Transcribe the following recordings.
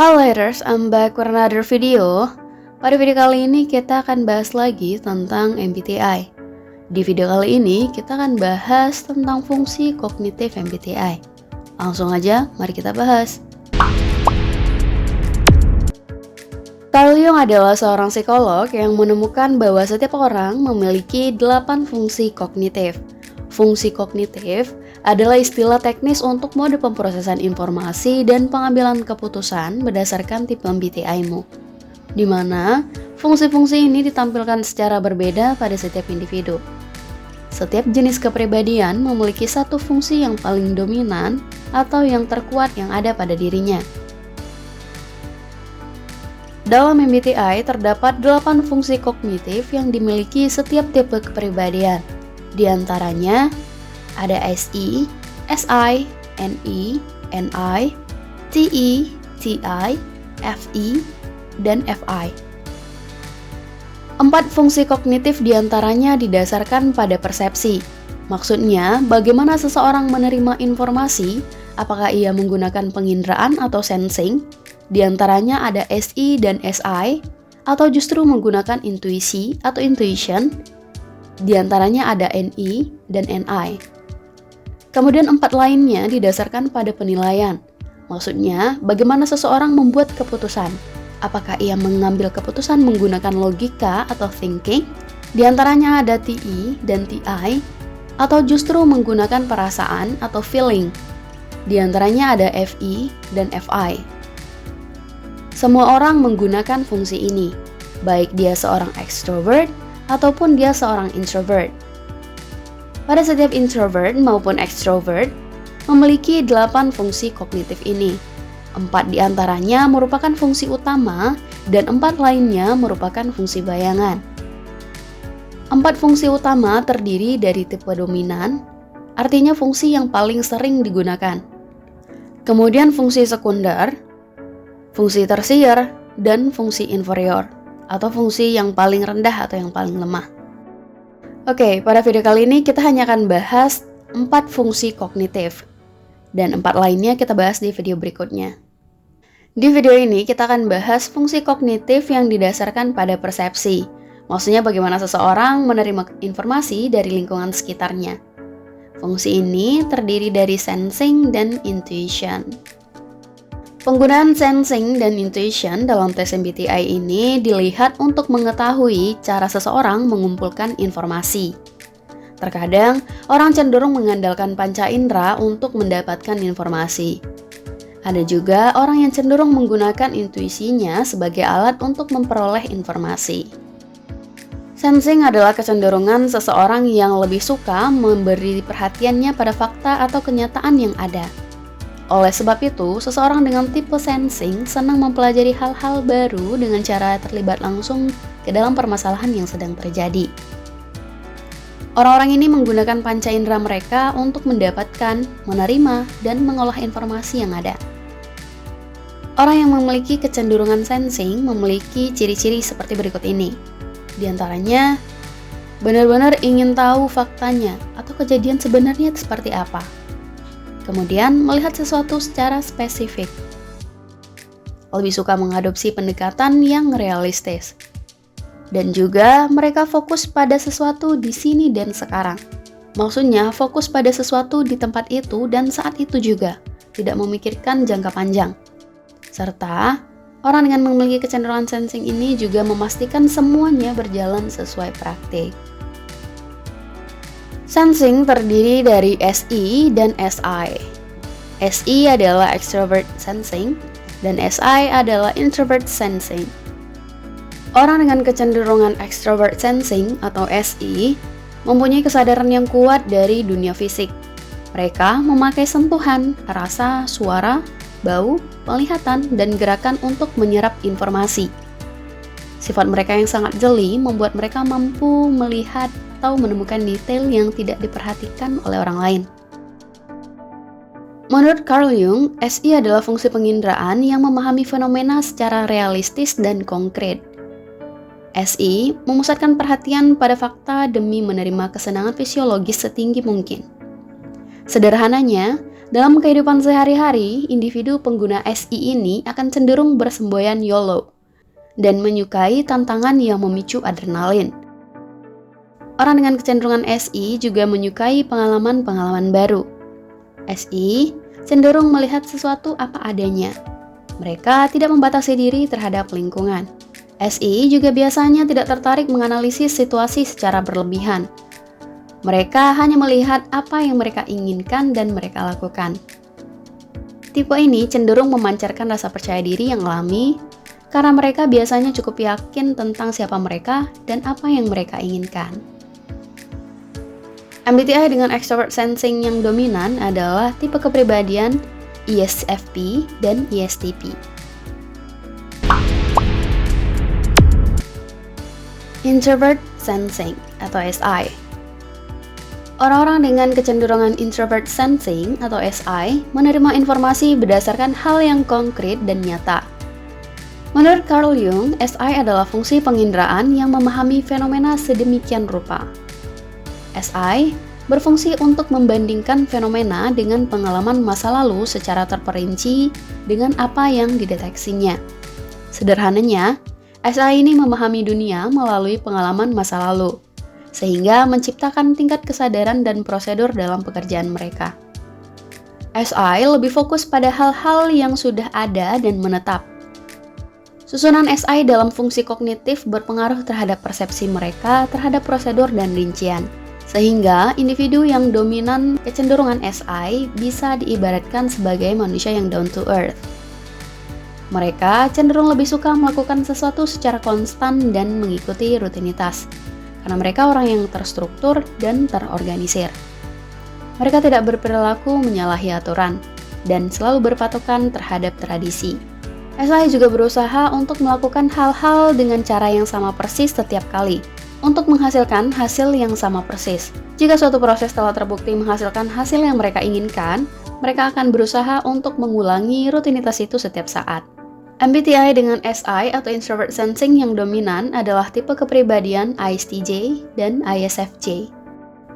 Haters, I'm back with another video. Pada video kali ini kita akan bahas lagi tentang MBTI. Di video kali ini kita akan bahas tentang fungsi kognitif MBTI. Langsung aja, mari kita bahas. Carl Jung adalah seorang psikolog yang menemukan bahwa setiap orang memiliki 8 fungsi kognitif. Fungsi kognitif adalah istilah teknis untuk mode pemrosesan informasi dan pengambilan keputusan berdasarkan tipe MBTI-mu, di mana fungsi-fungsi ini ditampilkan secara berbeda pada setiap individu. Setiap jenis kepribadian memiliki satu fungsi yang paling dominan atau yang terkuat yang ada pada dirinya. Dalam MBTI terdapat 8 fungsi kognitif yang dimiliki setiap tipe kepribadian. Di antaranya ada SI, SI, NI, NI, TE, TI, FE, dan FI. 4 fungsi kognitif diantaranya didasarkan pada persepsi. Maksudnya, bagaimana seseorang menerima informasi, apakah ia menggunakan penginderaan atau sensing. Di antaranya ada SI dan SI, atau justru menggunakan intuisi atau intuition. Di antaranya ada NI dan NI. Kemudian 4 lainnya didasarkan pada penilaian. Maksudnya, bagaimana seseorang membuat keputusan. Apakah ia mengambil keputusan menggunakan logika atau thinking? Di antaranya ada TI dan TI, atau justru menggunakan perasaan atau feeling. Di antaranya ada FI dan FI. Semua orang menggunakan fungsi ini, baik dia seorang extrovert ataupun dia seorang introvert. Pada setiap introvert maupun extrovert memiliki 8 fungsi kognitif ini. 4 diantaranya merupakan fungsi utama dan 4 lainnya merupakan fungsi bayangan. 4 fungsi utama terdiri dari tipe dominan, artinya fungsi yang paling sering digunakan. Kemudian fungsi sekunder, fungsi tersier, dan fungsi inferior, atau fungsi yang paling rendah atau yang paling lemah. Oke, pada video kali ini kita hanya akan bahas 4 fungsi kognitif, dan 4 lainnya kita bahas di video berikutnya. Di video ini kita akan bahas fungsi kognitif yang didasarkan pada persepsi. Maksudnya bagaimana seseorang menerima informasi dari lingkungan sekitarnya. Fungsi ini terdiri dari sensing dan intuition. Penggunaan sensing dan intuition dalam tes MBTI ini dilihat untuk mengetahui cara seseorang mengumpulkan informasi. Terkadang, orang cenderung mengandalkan panca indera untuk mendapatkan informasi. Ada juga orang yang cenderung menggunakan intuisinya sebagai alat untuk memperoleh informasi. Sensing adalah kecenderungan seseorang yang lebih suka memberi perhatiannya pada fakta atau kenyataan yang ada. Oleh sebab itu, seseorang dengan tipe sensing senang mempelajari hal-hal baru dengan cara terlibat langsung ke dalam permasalahan yang sedang terjadi. Orang-orang ini menggunakan panca indera mereka untuk mendapatkan, menerima, dan mengolah informasi yang ada. Orang yang memiliki kecenderungan sensing memiliki ciri-ciri seperti berikut ini. Di antaranya, benar-benar ingin tahu faktanya atau kejadian sebenarnya seperti apa. Kemudian melihat sesuatu secara spesifik. Lebih suka mengadopsi pendekatan yang realistis. Dan juga mereka fokus pada sesuatu di sini dan sekarang. Maksudnya fokus pada sesuatu di tempat itu dan saat itu juga. Tidak memikirkan jangka panjang. Serta orang dengan memiliki kecenderungan sensing ini juga memastikan semuanya berjalan sesuai praktik. Sensing terdiri dari SI dan SI. SI adalah extrovert sensing dan SI adalah introvert sensing. Orang dengan kecenderungan extrovert sensing atau SI mempunyai kesadaran yang kuat dari dunia fisik. Mereka memakai sentuhan, rasa, suara, bau, penglihatan, dan gerakan untuk menyerap informasi. Sifat mereka yang sangat jeli membuat mereka mampu melihat atau menemukan detail yang tidak diperhatikan oleh orang lain. Menurut Carl Jung, SI adalah fungsi penginderaan yang memahami fenomena secara realistis dan konkret. SI memusatkan perhatian pada fakta demi menerima kesenangan fisiologis setinggi mungkin. Sederhananya, Dalam kehidupan sehari-hari, individu pengguna SI ini akan cenderung bersemboyan YOLO dan menyukai tantangan yang memicu adrenalin. Orang dengan kecenderungan SI juga menyukai pengalaman-pengalaman baru. SI cenderung melihat sesuatu apa adanya. Mereka tidak membatasi diri terhadap lingkungan. SI juga biasanya tidak tertarik menganalisis situasi secara berlebihan. Mereka hanya melihat apa yang mereka inginkan dan mereka lakukan. Tipe ini cenderung memancarkan rasa percaya diri yang alami karena mereka biasanya cukup yakin tentang siapa mereka dan apa yang mereka inginkan. MBTI dengan extrovert sensing yang dominan adalah tipe kepribadian ESFP dan ESTP. Introvert sensing atau SI. Orang-orang dengan kecenderungan introvert sensing atau SI menerima informasi berdasarkan hal yang konkret dan nyata. Menurut Carl Jung, SI adalah fungsi penginderaan yang memahami fenomena sedemikian rupa. SI berfungsi untuk membandingkan fenomena dengan pengalaman masa lalu secara terperinci dengan apa yang dideteksinya. Sederhananya, SI ini memahami dunia melalui pengalaman masa lalu, sehingga menciptakan tingkat kesadaran dan prosedur dalam pekerjaan mereka. SI lebih fokus pada hal-hal yang sudah ada dan menetap. Susunan SI dalam fungsi kognitif berpengaruh terhadap persepsi mereka terhadap prosedur dan rincian, sehingga individu yang dominan kecenderungan SI bisa diibaratkan sebagai manusia yang down to earth. Mereka cenderung lebih suka melakukan sesuatu secara konstan dan mengikuti rutinitas, karena mereka orang yang terstruktur dan terorganisir. Mereka tidak berperilaku menyalahi aturan dan selalu berpatokan terhadap tradisi. SI juga berusaha untuk melakukan hal-hal dengan cara yang sama persis setiap kali, untuk menghasilkan hasil yang sama persis. Jika suatu proses telah terbukti menghasilkan hasil yang mereka inginkan, mereka akan berusaha untuk mengulangi rutinitas itu setiap saat. MBTI dengan SI atau introvert sensing yang dominan adalah tipe kepribadian ISTJ dan ISFJ.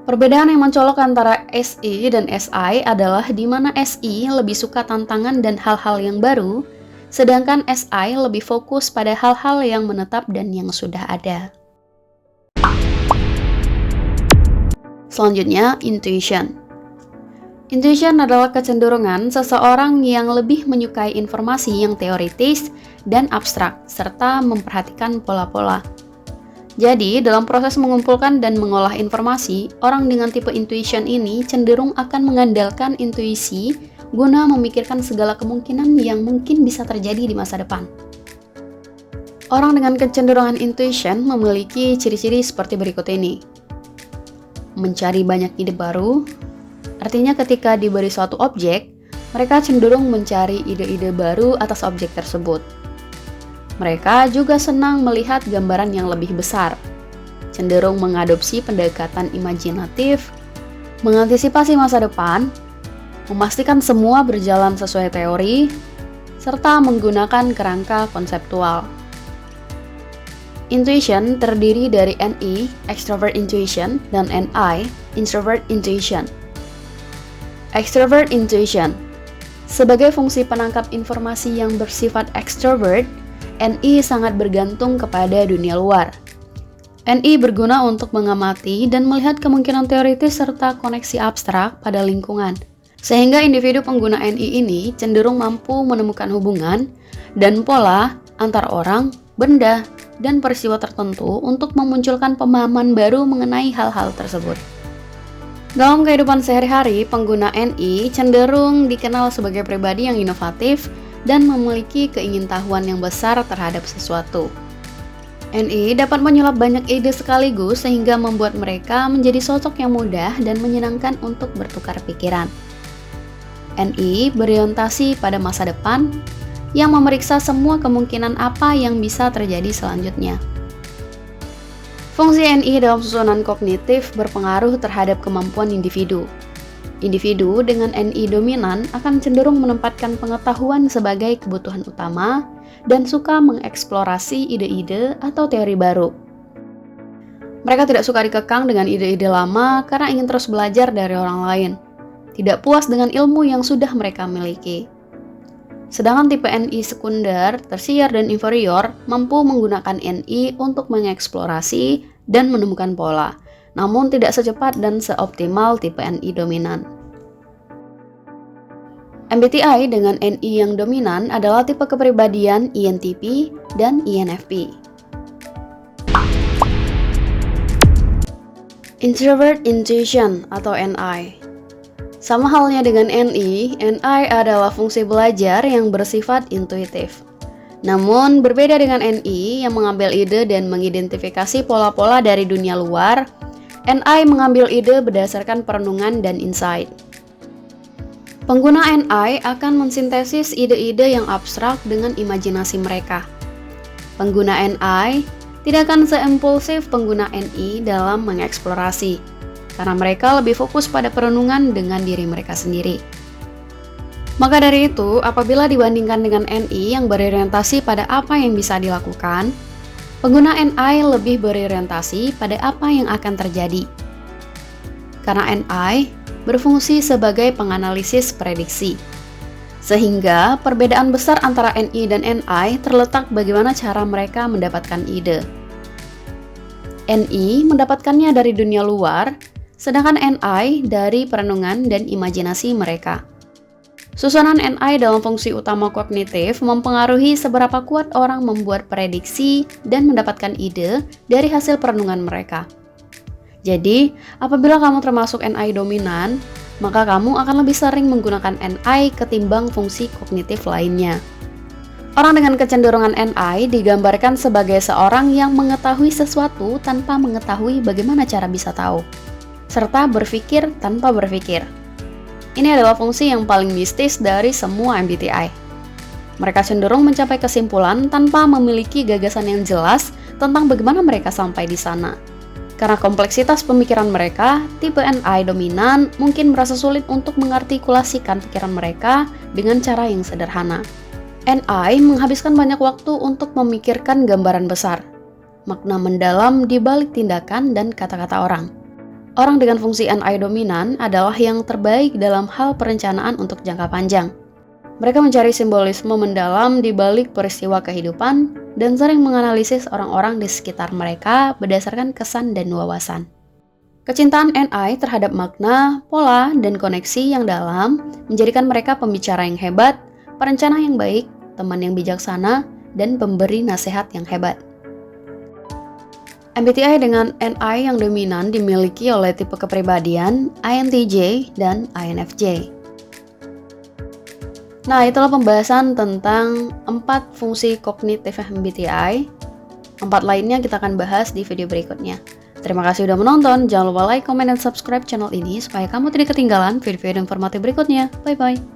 Perbedaan yang mencolok antara SI dan SI adalah di mana SI lebih suka tantangan dan hal-hal yang baru, sedangkan SI lebih fokus pada hal-hal yang menetap dan yang sudah ada. Selanjutnya, intuition. Intuition adalah kecenderungan seseorang yang lebih menyukai informasi yang teoritis dan abstrak, serta memperhatikan pola-pola. Jadi, dalam proses mengumpulkan dan mengolah informasi, orang dengan tipe intuition ini cenderung akan mengandalkan intuisi guna memikirkan segala kemungkinan yang mungkin bisa terjadi di masa depan. Orang dengan kecenderungan intuition memiliki ciri-ciri seperti berikut ini. Mencari banyak ide baru. Artinya ketika diberi suatu objek, mereka cenderung mencari ide-ide baru atas objek tersebut. Mereka juga senang melihat gambaran yang lebih besar, cenderung mengadopsi pendekatan imajinatif, mengantisipasi masa depan, memastikan semua berjalan sesuai teori, serta menggunakan kerangka konseptual. Intuition terdiri dari NI, Extrovert Intuition, dan NI, Introvert Intuition. Extrovert Intuition. Sebagai fungsi penangkap informasi yang bersifat extrovert, NI sangat bergantung kepada dunia luar. NI berguna untuk mengamati dan melihat kemungkinan teoritis serta koneksi abstrak pada lingkungan, sehingga individu pengguna NI ini cenderung mampu menemukan hubungan dan pola antar orang, benda, dan peristiwa tertentu untuk memunculkan pemahaman baru mengenai hal-hal tersebut. Dalam kehidupan sehari-hari, pengguna NI cenderung dikenal sebagai pribadi yang inovatif dan memiliki keingintahuan yang besar terhadap sesuatu. NI dapat menyulap banyak ide sekaligus sehingga membuat mereka menjadi sosok yang mudah dan menyenangkan untuk bertukar pikiran. NI berorientasi pada masa depan yang memeriksa semua kemungkinan apa yang bisa terjadi selanjutnya. Fungsi NI dalam susunan kognitif berpengaruh terhadap kemampuan individu. Individu dengan NI dominan akan cenderung menempatkan pengetahuan sebagai kebutuhan utama dan suka mengeksplorasi ide-ide atau teori baru. Mereka tidak suka dikekang dengan ide-ide lama karena ingin terus belajar dari orang lain. tidak puas dengan ilmu yang sudah mereka miliki. Sedangkan tipe NI sekunder, tersier, dan inferior mampu menggunakan NI untuk mengeksplorasi dan menemukan pola, namun tidak secepat dan seoptimal tipe NI dominan. MBTI dengan NI yang dominan adalah tipe kepribadian INTP dan INFP. Introvert Intuition atau NI. Sama halnya dengan NI adalah fungsi belajar yang bersifat intuitif. Namun, berbeda dengan NI yang mengambil ide dan mengidentifikasi pola-pola dari dunia luar, NI mengambil ide berdasarkan perenungan dan insight. Pengguna NI akan mensintesis ide-ide yang abstrak dengan imajinasi mereka. Pengguna NI tidak akan seimpulsif pengguna NI dalam mengeksplorasi, karena mereka lebih fokus pada perenungan dengan diri mereka sendiri. Maka dari itu, apabila dibandingkan dengan NI yang berorientasi pada apa yang bisa dilakukan, pengguna NI lebih berorientasi pada apa yang akan terjadi. Karena NI berfungsi sebagai penganalisis prediksi. Sehingga perbedaan besar antara NI dan NI terletak bagaimana cara mereka mendapatkan ide. NI mendapatkannya dari dunia luar, sedangkan NI dari perenungan dan imajinasi mereka. Susunan NI dalam fungsi utama kognitif mempengaruhi seberapa kuat orang membuat prediksi dan mendapatkan ide dari hasil perenungan mereka. Jadi, apabila kamu termasuk NI dominan, maka kamu akan lebih sering menggunakan NI ketimbang fungsi kognitif lainnya. Orang dengan kecenderungan NI digambarkan sebagai seorang yang mengetahui sesuatu tanpa mengetahui bagaimana cara bisa tahu, serta berpikir tanpa berpikir. Ini adalah fungsi yang paling mistis dari semua MBTI. Mereka cenderung mencapai kesimpulan tanpa memiliki gagasan yang jelas tentang bagaimana mereka sampai di sana. Karena kompleksitas pemikiran mereka, tipe NI dominan mungkin merasa sulit untuk mengartikulasikan pikiran mereka dengan cara yang sederhana. NI menghabiskan banyak waktu untuk memikirkan gambaran besar, makna mendalam di balik tindakan dan kata-kata orang. Orang dengan fungsi NI dominan adalah yang terbaik dalam hal perencanaan untuk jangka panjang. Mereka mencari simbolisme mendalam di balik peristiwa kehidupan dan sering menganalisis orang-orang di sekitar mereka berdasarkan kesan dan wawasan. Kecintaan NI terhadap makna, pola, dan koneksi yang dalam menjadikan mereka pembicara yang hebat, perencana yang baik, teman yang bijaksana, dan pemberi nasihat yang hebat. MBTI dengan NI yang dominan dimiliki oleh tipe kepribadian INTJ dan INFJ. Nah, itulah pembahasan tentang 4 fungsi kognitif MBTI. 4 lainnya kita akan bahas di video berikutnya. Terima kasih sudah menonton. Jangan lupa like, comment, dan subscribe channel ini supaya kamu tidak ketinggalan video-video informatif berikutnya. Bye-bye.